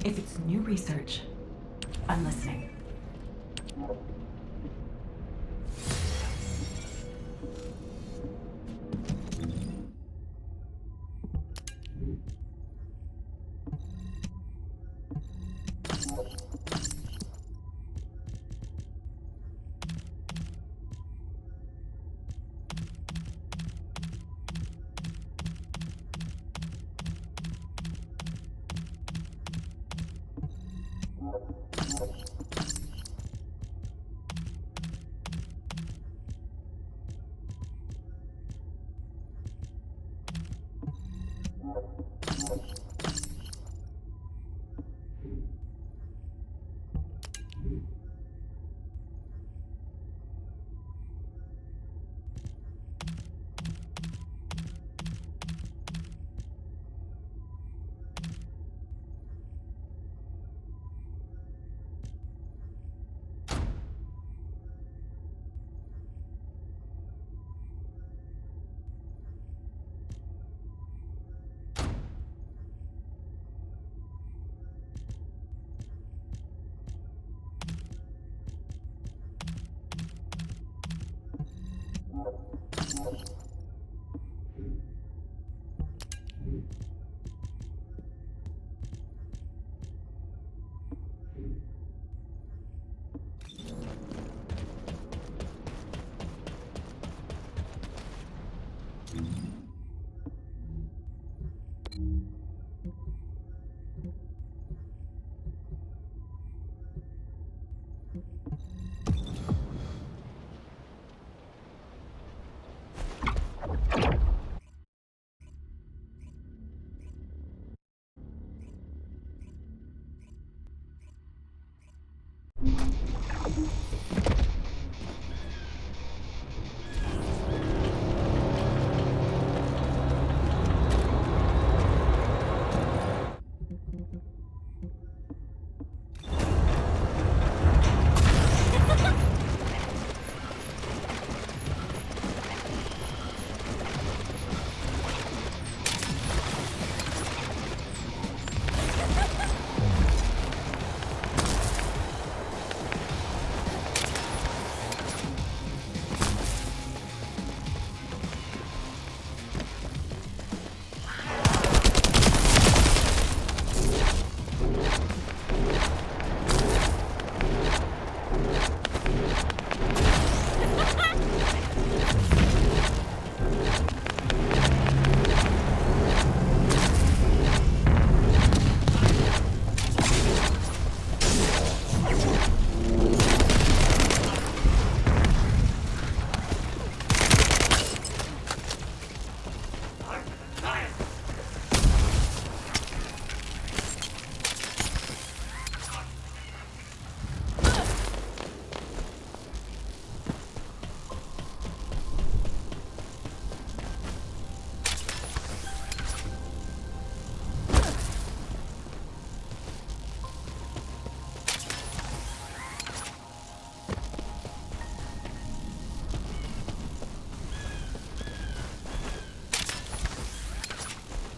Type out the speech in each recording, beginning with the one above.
If it's new research, I'm listening.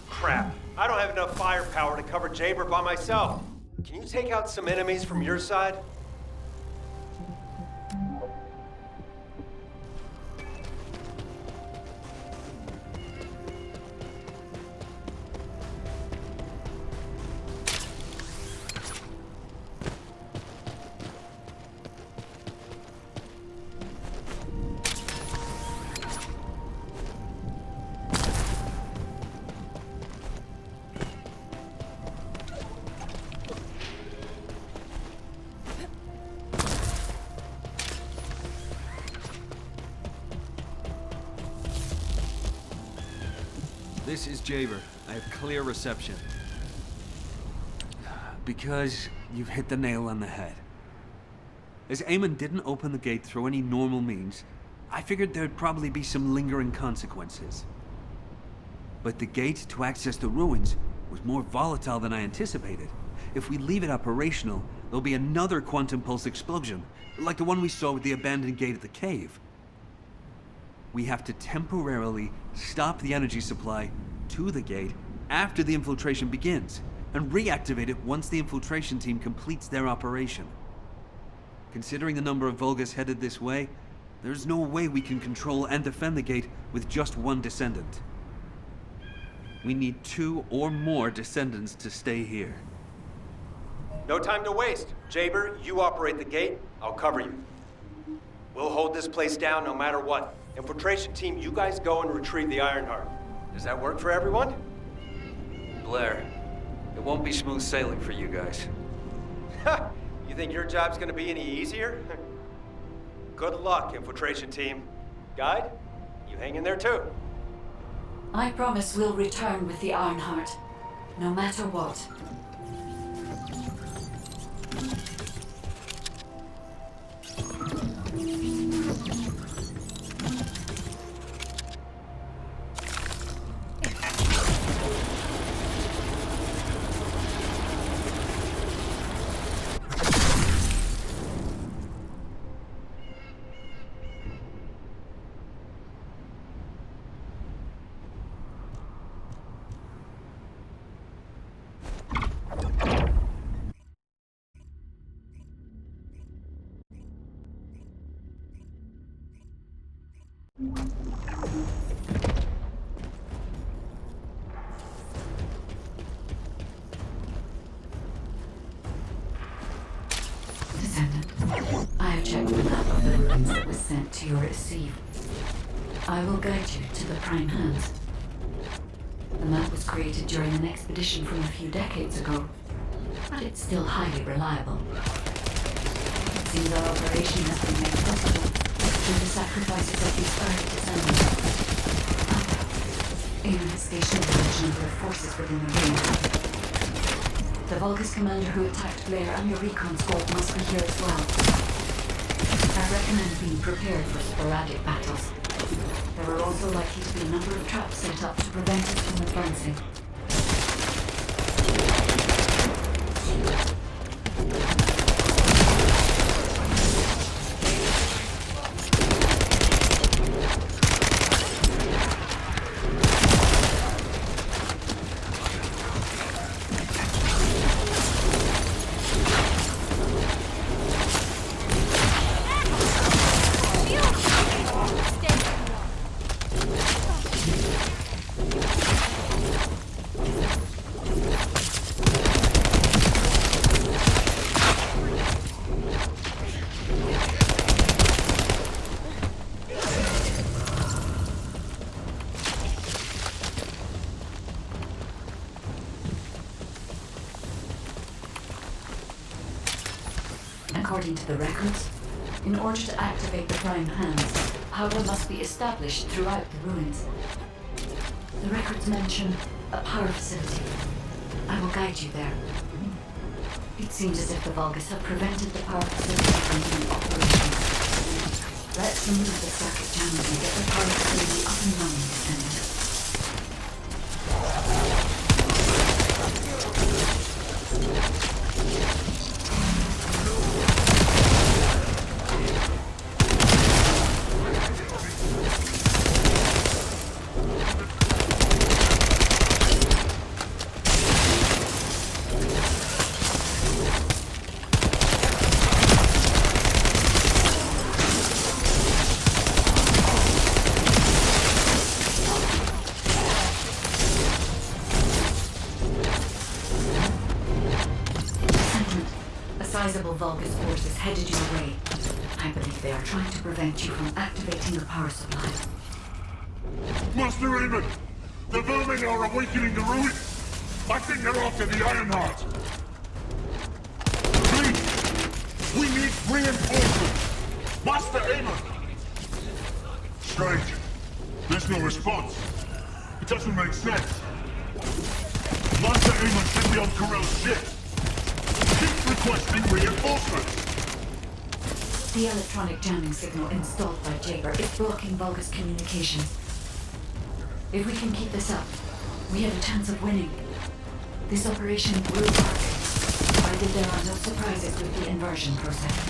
Crap. I don't have enough firepower to cover Jaber by myself. Can you take out some enemies from your side? This is Jaber. I have clear reception. Because you've hit the nail on the head. As Eamon didn't open the gate through any normal means, I figured there'd probably be some lingering consequences. But the gate to access the ruins was more volatile than I anticipated. If we leave it operational, there'll be another quantum pulse explosion, like the one we saw with the abandoned gate at the cave. We have to temporarily stop the energy supply to the gate after the infiltration begins, and reactivate it once the infiltration team completes their operation. Considering the number of Vulgus headed this way, there's no way we can control and defend the gate with just one Descendant. We need 2 or more Descendants to stay here. No time to waste. Jaber, you operate the gate, I'll cover you. We'll hold this place down no matter what. Infiltration team, you guys go and retrieve the Ironheart. Does that work for everyone? Blair, it won't be smooth sailing for you guys. Ha! You think your job's gonna be any easier? Good luck, infiltration team. Guide, you hang in there too. I promise we'll return with the Ironheart, no matter what. Descendant, I have checked the map of the ruins that was sent to your receive. I will guide you to the Prime Hands. The map was created during an expedition from a few decades ago, but it's still highly reliable. It seems our operation has been made possible through the sacrifices of these early Descendants. Aim has stationed a large number of forces within the ring. The Vulgus commander who attacked Blair and your recon squad must be here as well. I recommend being prepared for sporadic battles. There are also likely to be a number of traps set up to prevent us from advancing. According to the records, in order to activate the Prime Hands, power must be established throughout the ruins. The records mention a power facility. I will guide you there. It seems as if the Vulgus have prevented the power facility from being operational. Let's remove the circuit jammers and get the power facility up and running, Descendant. Sizable Vulgus forces headed your way. I believe they are trying to prevent you from activating the power supply. Master Raymond! The vermin are awakening the ruins! I think they're after the Ironheart! Please! We need reinforcements! Master Raymond! Strange. There's no response. It doesn't make sense. Master Raymond should be on Corell's ship. Keep requesting reinforcements! The electronic jamming signal installed by Jaber is blocking Vulgus communications. If we can keep this up, we have a chance of winning. This operation will work, provided there are no surprises with the inversion process.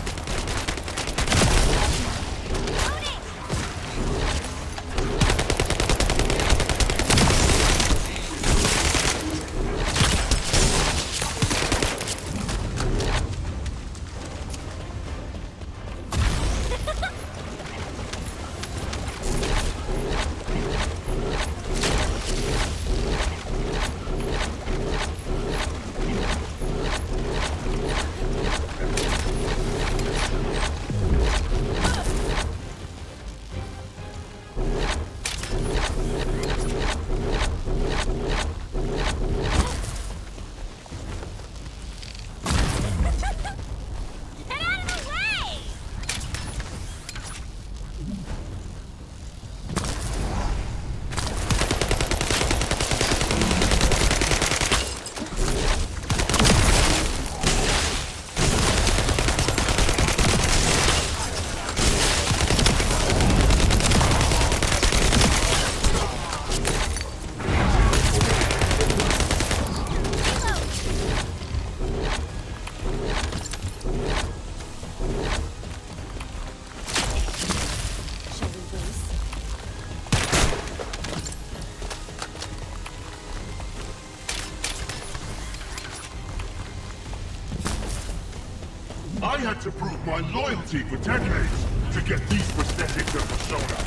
I had to prove my loyalty for decades to get these prosthetics of persona.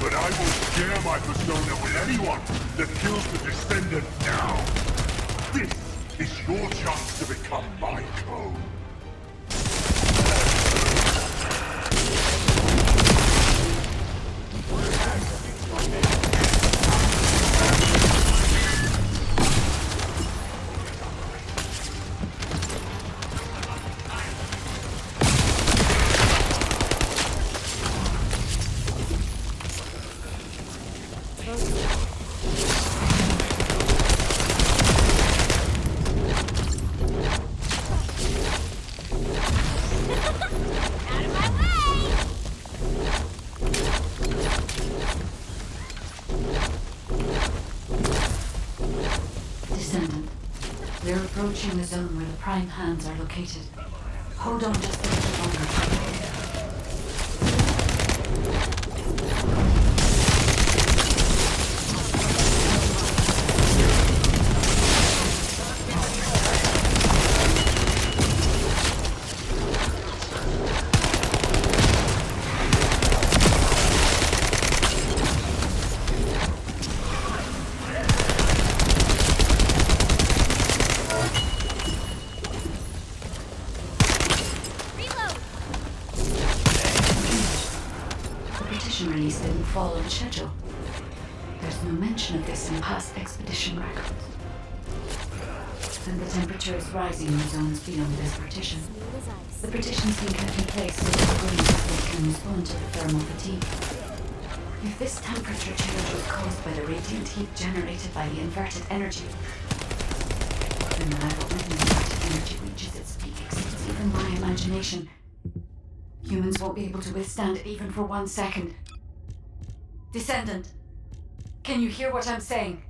But I won't share my persona with anyone that kills the Descendant now. This is your chance to become my clone. Descendant, we're approaching the zone where the prime hands are located. Hold on just a little longer. Release didn't fall on schedule. There's no mention of this in past expedition records. And the temperature is rising in zones beyond this partition. The partition's been kept in place so that the green vessels can respond to the thermal fatigue. If this temperature change was caused by the radiant heat generated by the inverted energy, then the level when the inverted energy reaches its peak exceeds even my imagination. Humans won't be able to withstand it even for 1 second. Descendant, can you hear what I'm saying?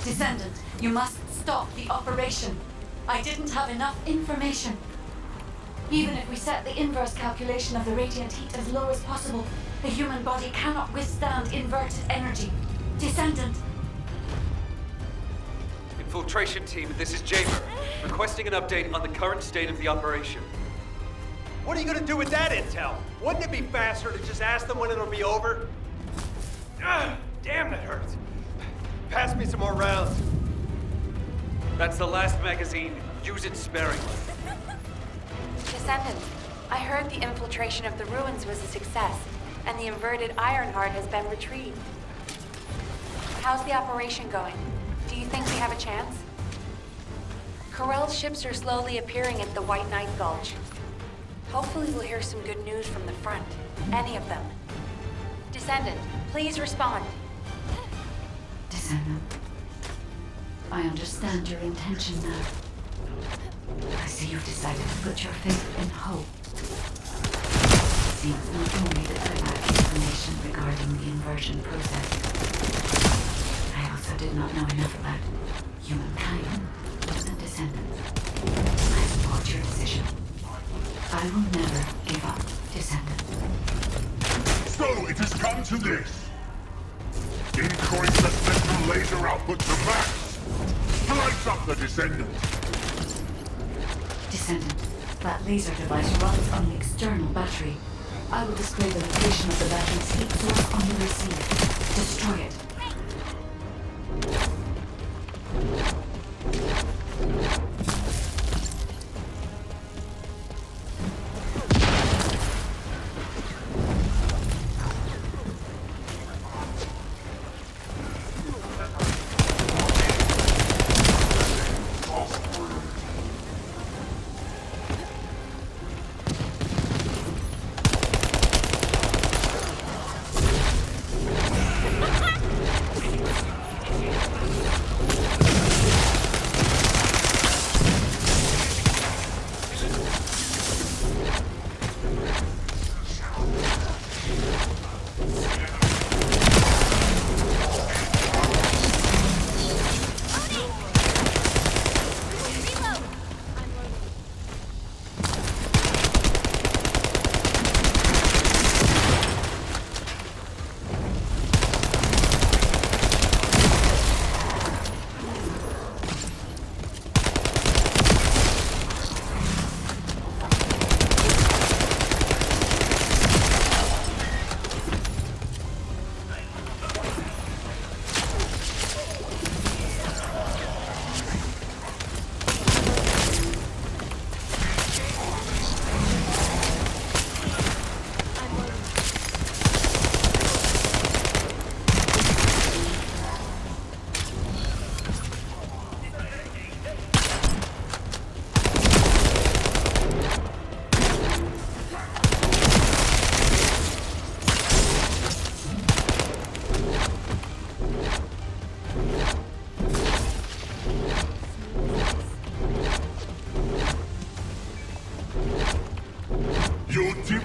Descendant, you must stop the operation. I didn't have enough information. Even if we set the inverse calculation of the radiant heat as low as possible, the human body cannot withstand inverted energy. Descendant! Infiltration team, this is Jaber. Requesting an update on the current state of the operation. What are you gonna do with that intel? Wouldn't it be faster to just ask them when it'll be over? Damn, that hurts. Pass me some more rounds. That's the last magazine. Use it sparingly. Descendant, I heard the infiltration of the ruins was a success, and the inverted Ironheart has been retrieved. How's the operation going? Do you think we have a chance? Corell's ships are slowly appearing at the White Knight Gulch. Hopefully we'll hear some good news from the front. Any of them. Descendant, please respond. Descendant, I understand your intention now. I see you've decided to put your faith in hope. It seems not only that I lack information regarding the inversion process, I also did not know enough about humankind and Descendants. I support your decision. I will never give up, Descendant. So it has come to this. Increase the central laser output to max. Light up the Descendant. Descendant, that laser device runs on an external battery. I will display the location of the battery's heat source on the receiver. Destroy it.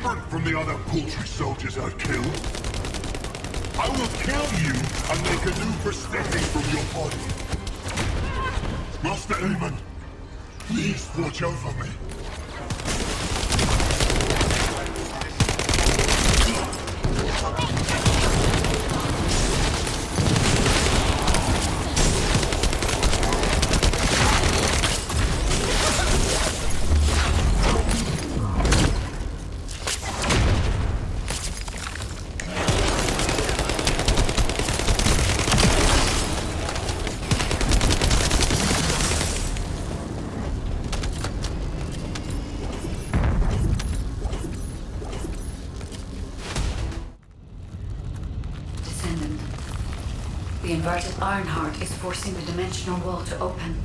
different from the other paltry soldiers I've killed. I will kill you and make a new prosthetic from your body. Master Aemon, please watch over me. Descendant. The inverted Ironheart is forcing the dimensional wall to open.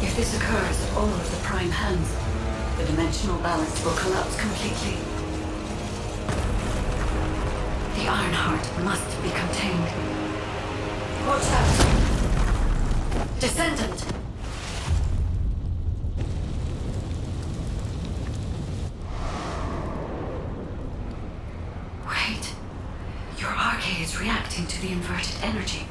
If this occurs at all of the prime hands, the dimensional balance will collapse completely. The Ironheart must be contained. Watch out! Descendant! Wait. Your arcade is reacting to the inverted energy.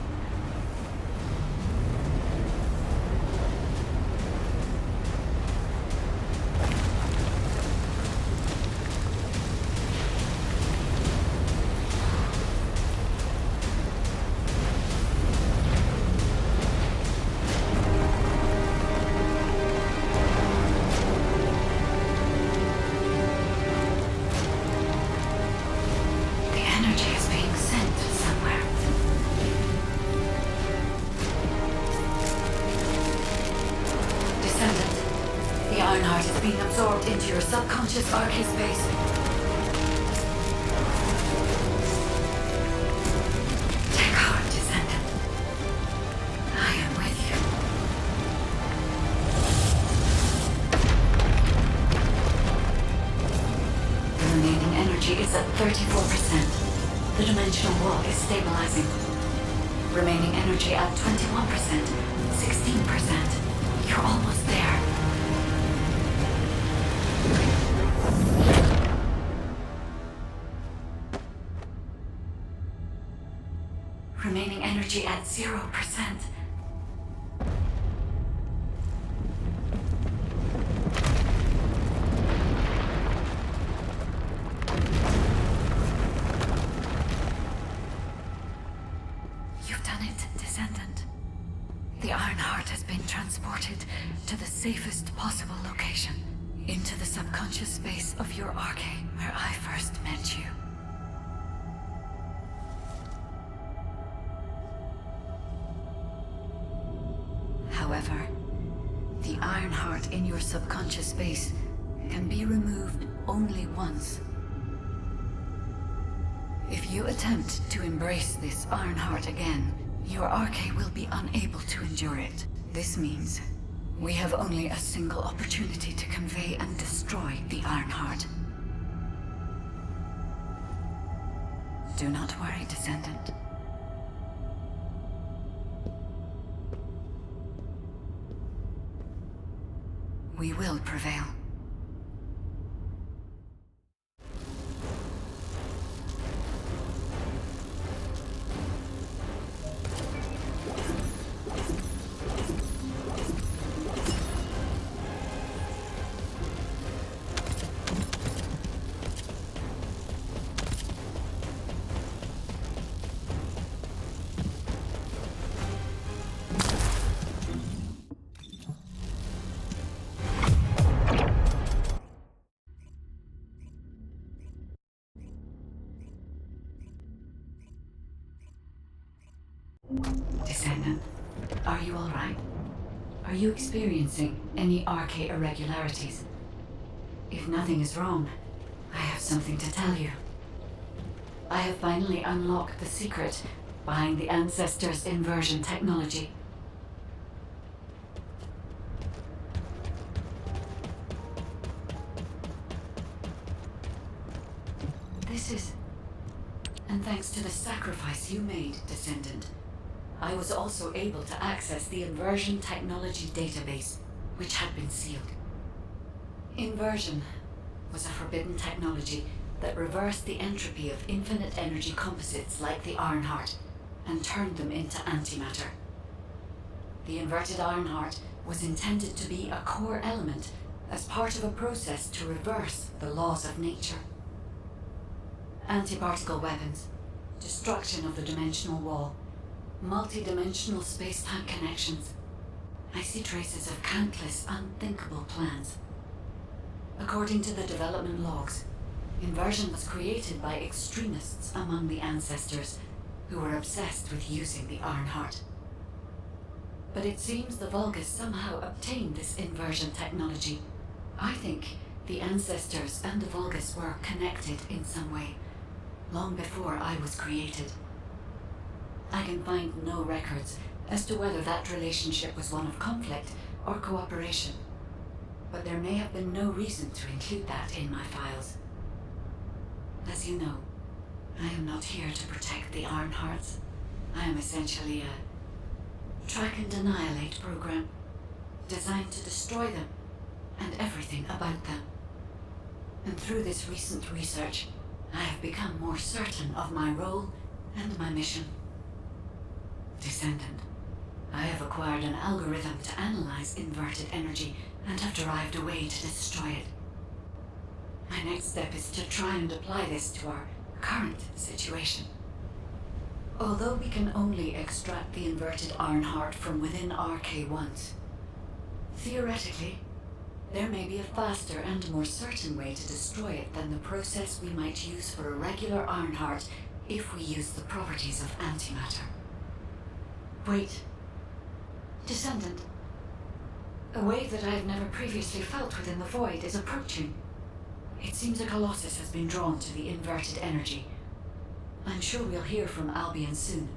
The Ironheart is being absorbed into your subconscious arcade space. Take heart, Descendant. I am with you. The remaining energy is at 34%. The dimensional wall is stabilizing. Remaining energy at 21%, 16%. You're almost there. Remaining energy at 0%. You've done it, Descendant. The Ironheart has been transported to the safest possible location, into the subconscious space of your arcade, where I first met you. However, the Ironheart in your subconscious space can be removed only once. If you attempt to embrace this Ironheart again, your arcade will be unable to endure it. This means we have only a single opportunity to convey and destroy the Ironheart. Do not worry, Descendant. We will prevail. Descendant, are you all right? Are you experiencing any arcade irregularities? If nothing is wrong, I have something to tell you. I have finally unlocked the secret behind the Ancestors' inversion technology. And thanks to the sacrifice you made, Descendant, I was also able to access the inversion technology database, which had been sealed. Inversion was a forbidden technology that reversed the entropy of infinite energy composites like the Ironheart and turned them into antimatter. The inverted Ironheart was intended to be a core element as part of a process to reverse the laws of nature. Anti-particle weapons, destruction of the dimensional wall, multi-dimensional space-time connections. I see traces of countless unthinkable plans. According to the development logs, inversion was created by extremists among the ancestors who were obsessed with using the Ironheart. But it seems the Vulgus somehow obtained this inversion technology. I think the ancestors and the Vulgus were connected in some way, long before I was created. I can find no records as to whether that relationship was one of conflict or cooperation, but there may have been no reason to include that in my files. As you know, I am not here to protect the Ironhearts. I am essentially a track and annihilate program, designed to destroy them and everything about them. And through this recent research, I have become more certain of my role and my mission. Descendant, I have acquired an algorithm to analyze inverted energy and have derived a way to destroy it. My next step is to try and apply this to our current situation. Although we can only extract the inverted Ironheart from within RK-1s, theoretically, there may be a faster and more certain way to destroy it than the process we might use for a regular Ironheart if we use the properties of antimatter. Wait. Descendant. A wave that I have never previously felt within the void is approaching. It seems a Colossus has been drawn to the inverted energy. I'm sure we'll hear from Albion soon.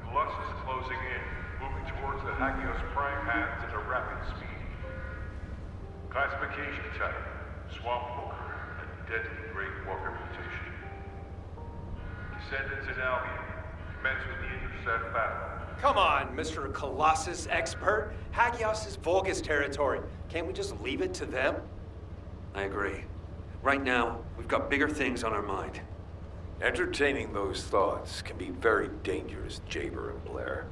Colossus is closing in, moving towards the Hagios prime hands at a rapid speed. Classification type, Swamp Walker, a deadly Great Walker mutation. Descendants in Albion, commence with the intercept battle. Come on, Mr. Colossus expert. Hagios is Vulgus territory. Can't we just leave it to them? I agree. Right now, we've got bigger things on our mind. Entertaining those thoughts can be very dangerous, Jaber and Blair.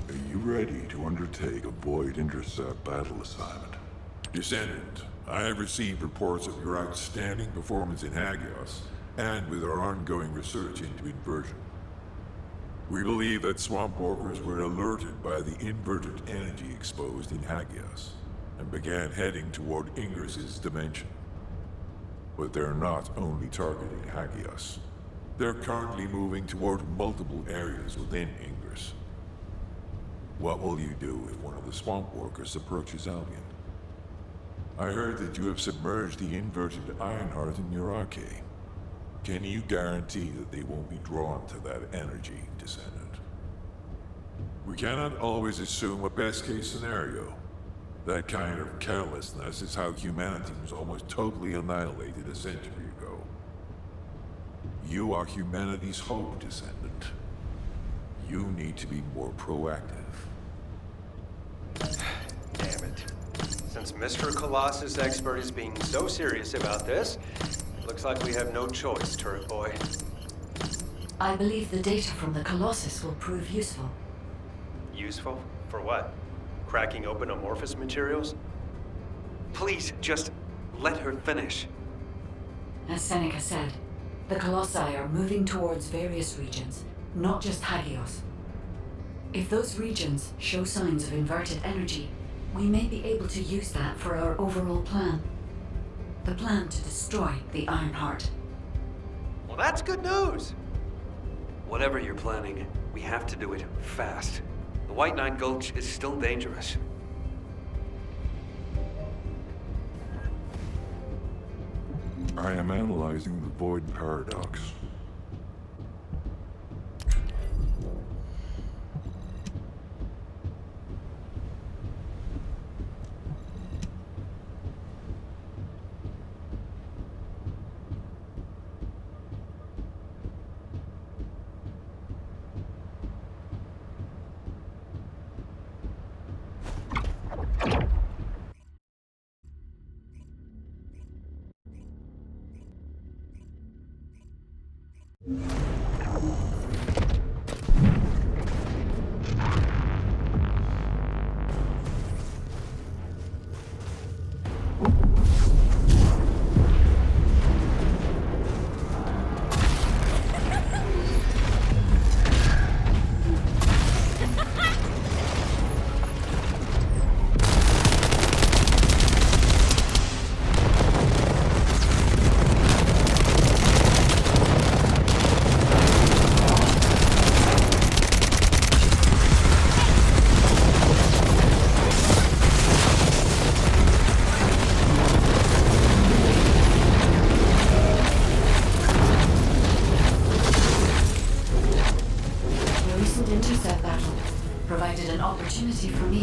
Are you ready to undertake a Void Intercept battle assignment? Descendant, I have received reports of your outstanding performance in Hagios, and with our ongoing research into inversion. We believe that swamp walkers were alerted by the inverted energy exposed in Hagios, and began heading toward Ingris's dimension. But they're not only targeting Hagios. They're currently moving toward multiple areas within Ingris. What will you do if one of the swamp walkers approaches Albion? I heard that you have submerged the inverted Ironheart in your arcade. Can you guarantee that they won't be drawn to that energy, Descendant? We cannot always assume a best-case scenario. That kind of carelessness is how humanity was almost totally annihilated a century ago. You are humanity's hope, Descendant. You need to be more proactive. Damn it. Since Mr. Colossus expert is being so serious about this, looks like we have no choice, Turret Boy. I believe the data from the Colossus will prove useful. Useful? For what? Cracking open amorphous materials? Please, just let her finish. As Seneca said, the Colossi are moving towards various regions, not just Hagios. If those regions show signs of inverted energy, we may be able to use that for our overall plan. The plan to destroy the Ironheart. Well, that's good news. Whatever you're planning, we have to do it fast. The White Nine Gulch is still dangerous. I am analyzing the Void Paradox.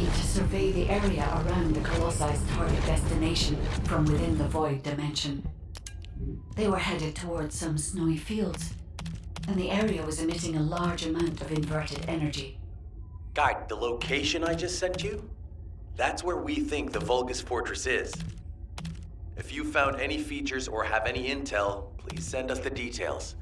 team to survey the area around the Colossi's target destination from within the Void dimension. They were headed towards some snowy fields, and the area was emitting a large amount of inverted energy. Guide, the location I just sent you? That's where we think the Vulgus Fortress is. If you found any features or have any intel, please send us the details.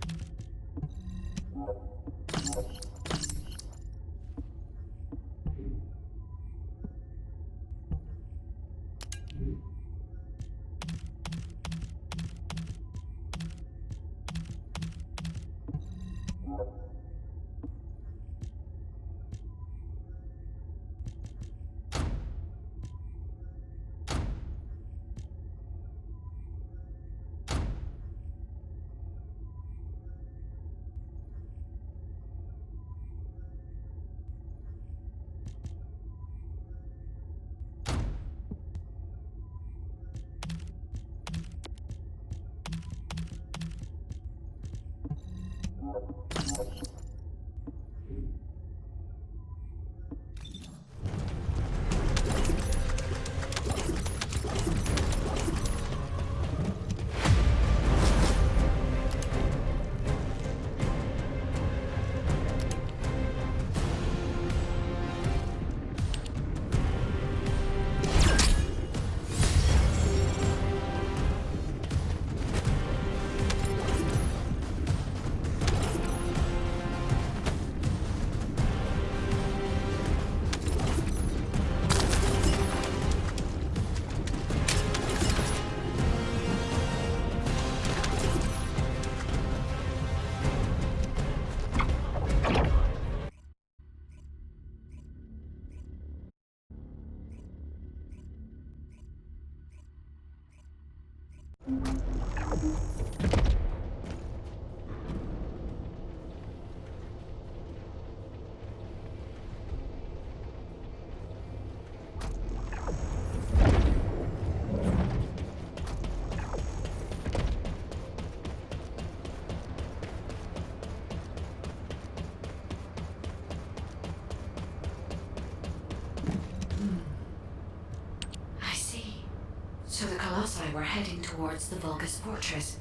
So the Colossi were heading towards the Vulgus Fortress.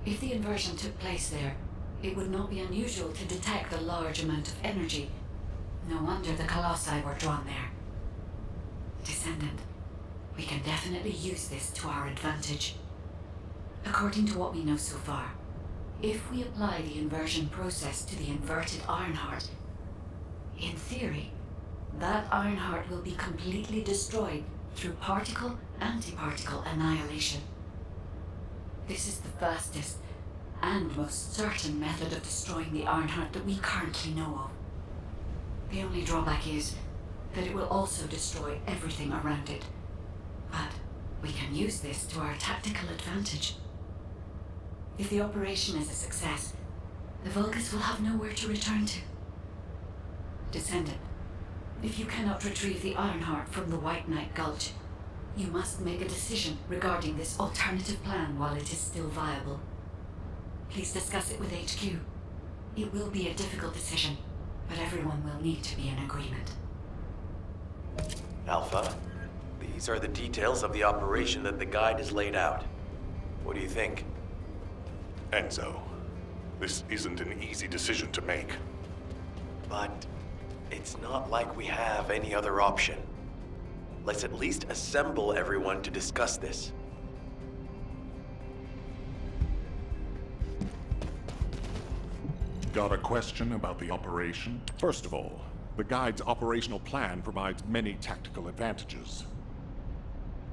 If the inversion took place there, it would not be unusual to detect a large amount of energy. No wonder the Colossi were drawn there. Descendant, we can definitely use this to our advantage. According to what we know so far, if we apply the inversion process to the inverted Ironheart, in theory, that Ironheart will be completely destroyed through particle-antiparticle annihilation. This is the fastest and most certain method of destroying the Ironheart that we currently know of. The only drawback is that it will also destroy everything around it. But we can use this to our tactical advantage. If the operation is a success, the Vulgus will have nowhere to return to. Descendant, if you cannot retrieve the Ironheart from the White Knight Gulch, you must make a decision regarding this alternative plan while it is still viable. Please discuss it with HQ. It will be a difficult decision, but everyone will need to be in agreement. Alpha, these are the details of the operation that the guide has laid out. What do you think? Enzo, this isn't an easy decision to make. But it's not like we have any other option. Let's at least assemble everyone to discuss this. Got a question about the operation? First of all, the Guide's operational plan provides many tactical advantages.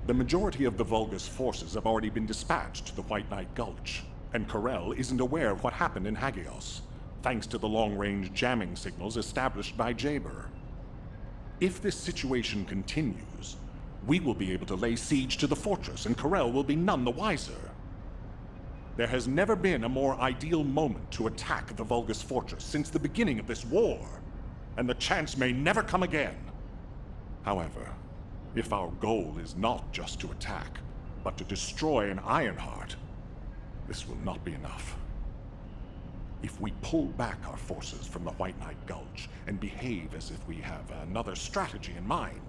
The majority of the Vulgus forces have already been dispatched to the White Knight Gulch, and Corel isn't aware of what happened in Hagios, thanks to the long-range jamming signals established by Jaber. If this situation continues, we will be able to lay siege to the fortress, and Corel will be none the wiser. There has never been a more ideal moment to attack the Vulgus Fortress since the beginning of this war, and the chance may never come again. However, if our goal is not just to attack, but to destroy an Ironheart, this will not be enough. If we pull back our forces from the White Knight Gulch and behave as if we have another strategy in mind,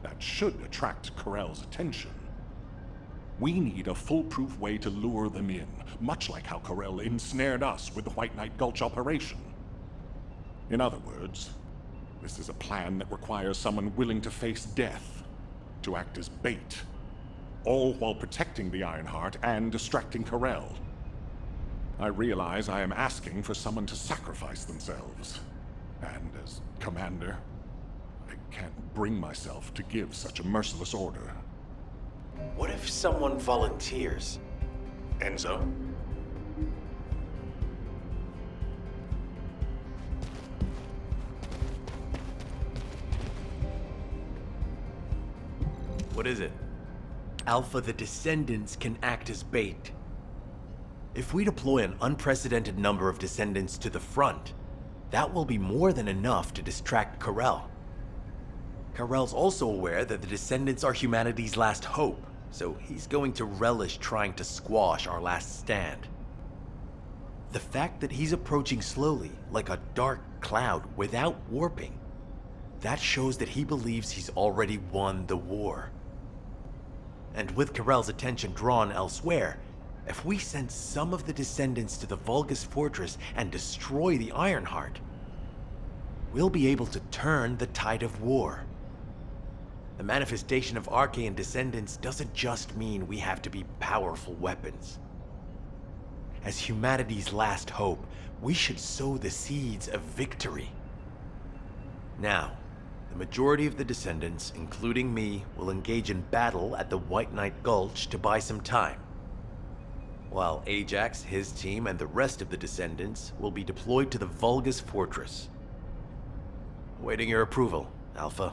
that should attract Corell's attention. We need a foolproof way to lure them in, much like how Corell ensnared us with the White Knight Gulch operation. In other words, this is a plan that requires someone willing to face death, to act as bait, all while protecting the Ironheart and distracting Corell. I realize I am asking for someone to sacrifice themselves, and as commander, I can't bring myself to give such a merciless order. What if someone volunteers? Enzo? What is it? Alpha, the Descendants can act as bait. If we deploy an unprecedented number of Descendants to the front, that will be more than enough to distract Corell. Corell's also aware that the Descendants are humanity's last hope, so he's going to relish trying to squash our last stand. The fact that he's approaching slowly, like a dark cloud without warping, that shows that he believes he's already won the war. And with Corell's attention drawn elsewhere, if we send some of the Descendants to the Vulgus Fortress and destroy the Ironheart, we'll be able to turn the tide of war. The manifestation of Archaean Descendants doesn't just mean we have to be powerful weapons. As humanity's last hope, we should sow the seeds of victory. Now, the majority of the Descendants, including me, will engage in battle at the White Knight Gulch to buy some time, while Ajax, his team, and the rest of the Descendants will be deployed to the Vulgus Fortress. Awaiting your approval, Alpha.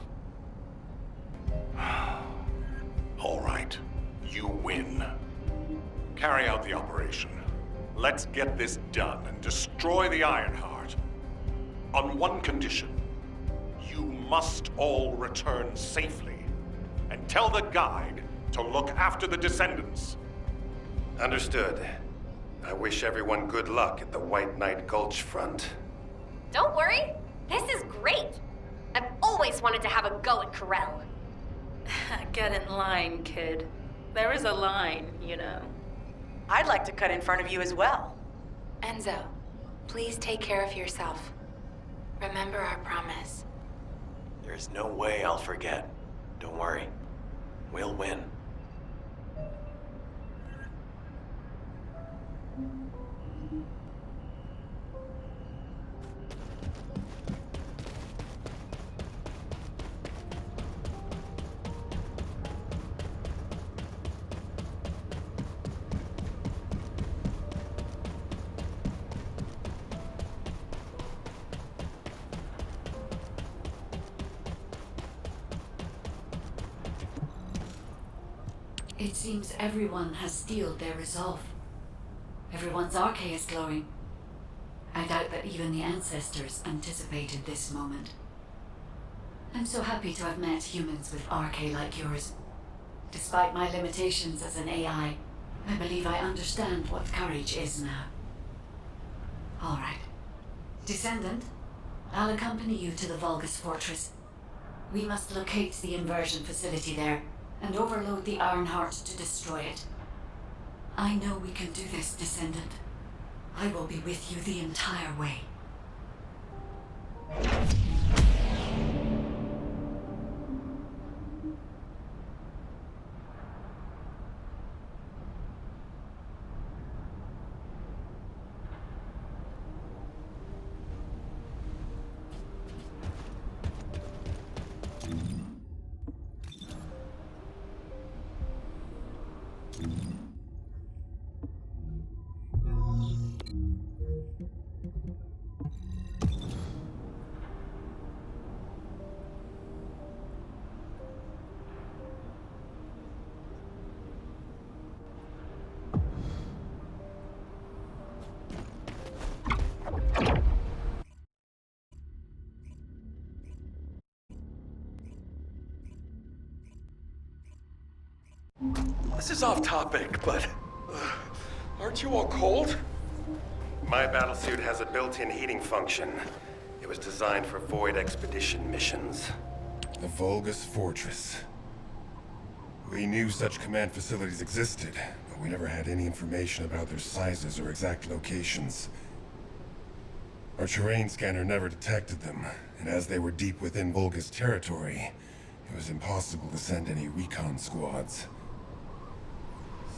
All right, you win. Carry out the operation. Let's get this done and destroy the Ironheart. On one condition. You must all return safely. And tell the guide to look after the Descendants. Understood. I wish everyone good luck at the White Knight Gulch front. Don't worry, this is great. I've always wanted to have a go at Corell. Get in line, kid. There is a line, you know. I'd like to cut in front of you as well. Enzo, please take care of yourself. Remember our promise. There's no way I'll forget. Don't worry. We'll win. It seems everyone has steeled their resolve. Everyone's arche is glowing. I doubt that even the ancestors anticipated this moment. I'm so happy to have met humans with arche like yours. Despite my limitations as an AI, I believe I understand what courage is now. All right. Descendant, I'll accompany you to the Vulgus Fortress. We must locate the inversion facility there and overload the Ironheart to destroy it. I know we can do this, Descendant. I will be with you the entire way. This is off topic, but aren't you all cold? My battlesuit has a built-in heating function. It was designed for void expedition missions. The Vulgus Fortress. We knew such command facilities existed, but we never had any information about their sizes or exact locations. Our terrain scanner never detected them, and as they were deep within Vulgus territory, it was impossible to send any recon squads.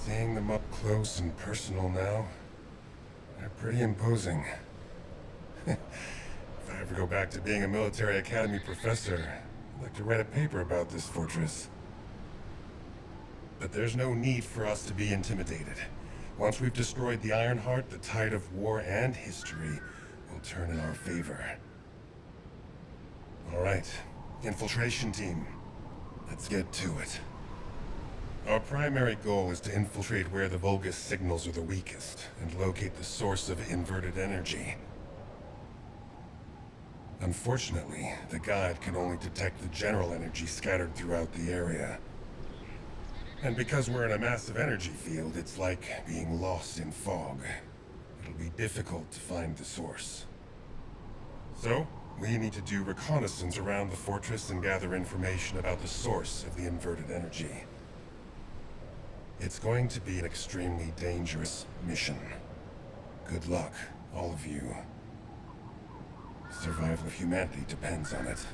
Seeing them up close and personal now, they're pretty imposing. If I ever go back to being a military academy professor, I'd like to write a paper about this fortress. But there's no need for us to be intimidated. Once we've destroyed the Ironheart, the tide of war and history will turn in our favor. All right, infiltration team. Let's get to it. Our primary goal is to infiltrate where the Vulgus signals are the weakest, and locate the source of inverted energy. Unfortunately, the guide can only detect the general energy scattered throughout the area. And because we're in a massive energy field, it's like being lost in fog. It'll be difficult to find the source. So, we need to do reconnaissance around the fortress and gather information about the source of the inverted energy. It's going to be an extremely dangerous mission. Good luck, all of you. The survival of humanity depends on it.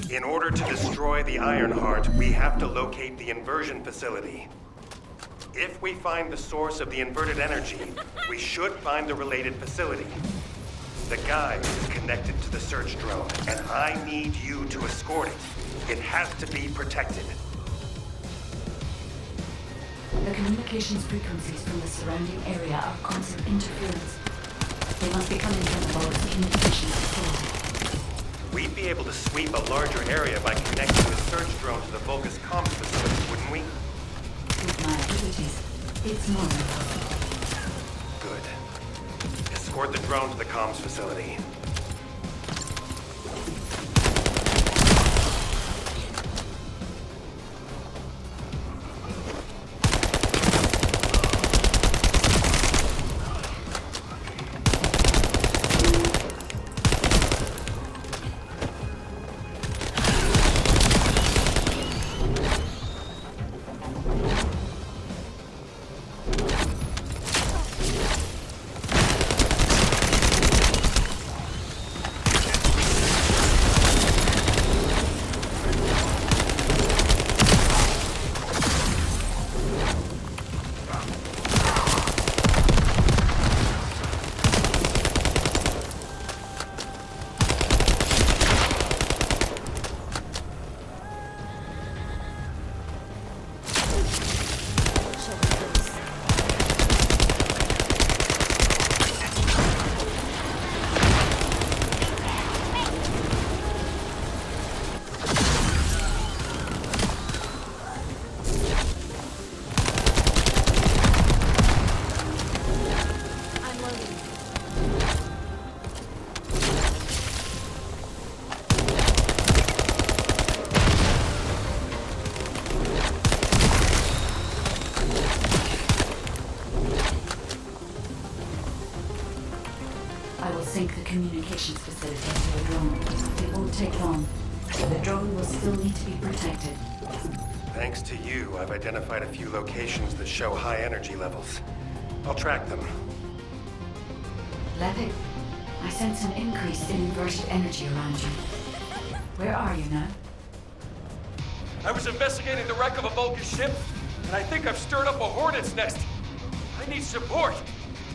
In order to destroy the Ironheart, we have to locate the inversion facility. If we find the source of the inverted energy, we should find the related facility. The guide is connected to the search drone, and I need you to escort it. It has to be protected. The communications frequencies from the surrounding area are constant interference. They must be coming from the Vulgus communications facility. We'd be able to sweep a larger area by connecting the search drone to the Vulgus comms facility, wouldn't we? With my abilities, it's more than possible. Good. Escort the drone to the comms facility. communications facility to a drone. It won't take long. The drone will still need to be protected. Thanks to you, I've identified a few locations that show high energy levels. I'll track them. Levitt, I sense an increase in inverted energy around you. Where are you now? I was investigating the wreck of a Vulcan ship, and I think I've stirred up a hornet's nest. I need support.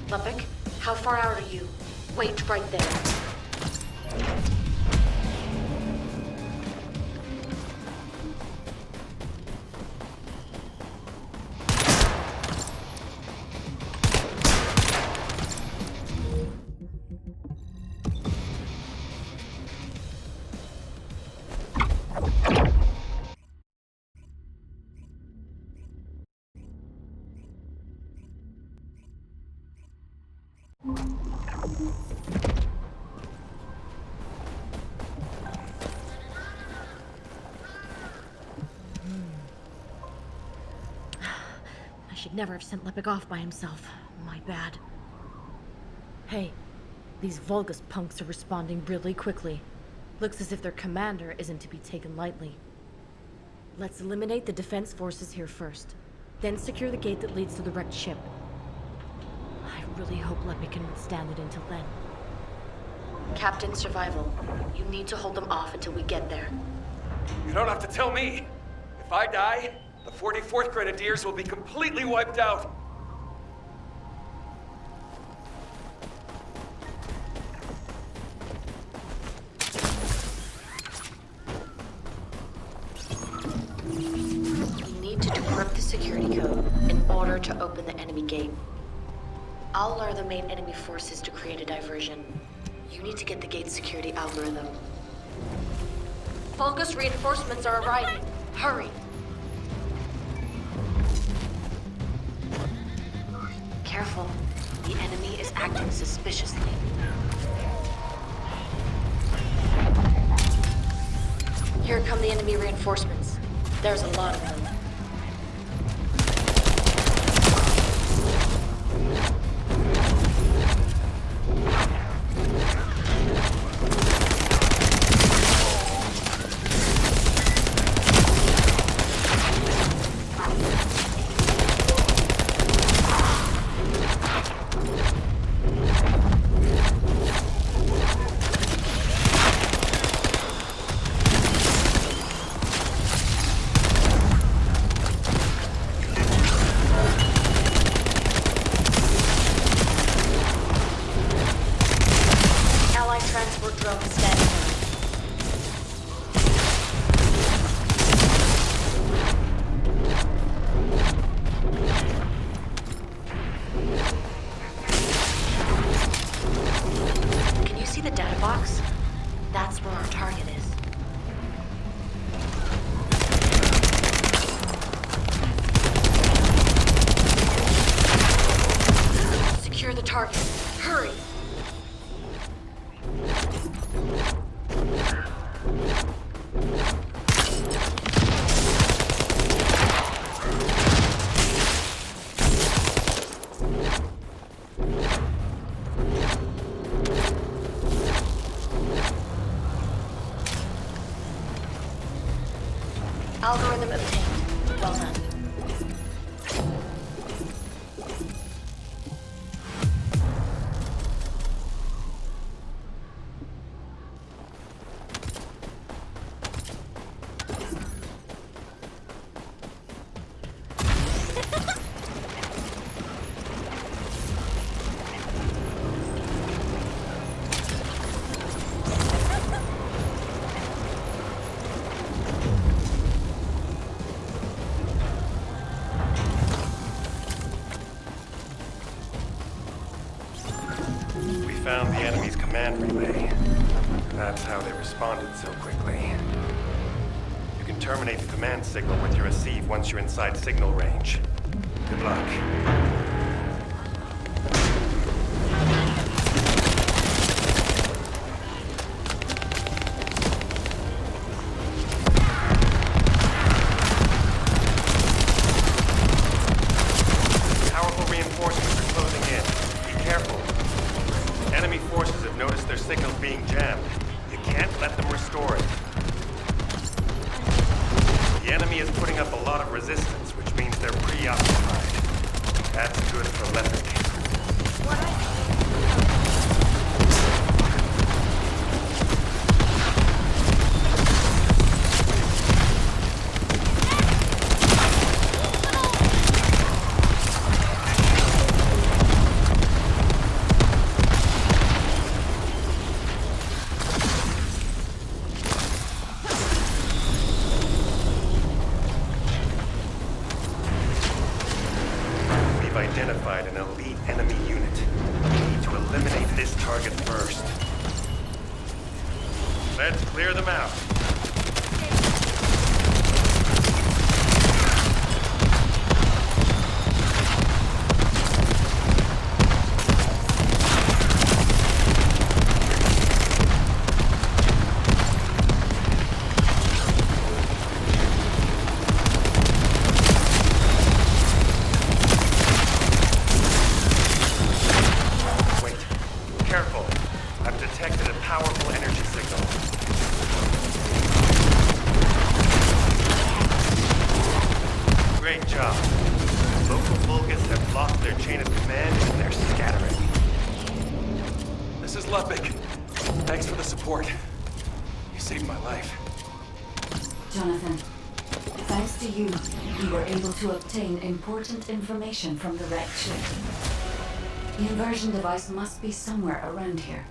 Lupik, how far out are you? Wait right there. I should never have sent Lipik off by himself. My bad. Hey, these Vulgus punks are responding really quickly. Looks as if their commander isn't to be taken lightly. Let's eliminate the defense forces here first, then secure the gate that leads to the wrecked ship. I really hope Lipik can withstand it until then. Captain Survival, you need to hold them off until we get there. You don't have to tell me. If I die, the 44th Grenadiers will be completely wiped out. We need to decrypt the security code in order to open the enemy gate. I'll lure the main enemy forces to create a diversion. You need to get the gate's security algorithm. Vulgus reinforcements are arriving. Hurry! Careful. The enemy is acting suspiciously. Here come the enemy reinforcements. There's a lot of them. Transport drone standing by. Can you see the data box? That's where our target is. Secure the target. Hurry! Algorithm obtained. Well done. Found the enemy's command relay. That's how they responded so quickly. You can terminate the command signal with your receive once you're inside signal range. Good luck. preoccupied. That's good for Leopard. Identified an elite enemy unit. We need to eliminate this target first. Let's clear them out. Careful. I've detected a powerful energy signal. Great job. Local Vulgus have lost their chain of command and they're scattering. This is Ludwig. Thanks for the support. You saved my life. Jonathan, thanks to you, we were able to obtain important information from the wrecked ship. The inversion device must be somewhere around here.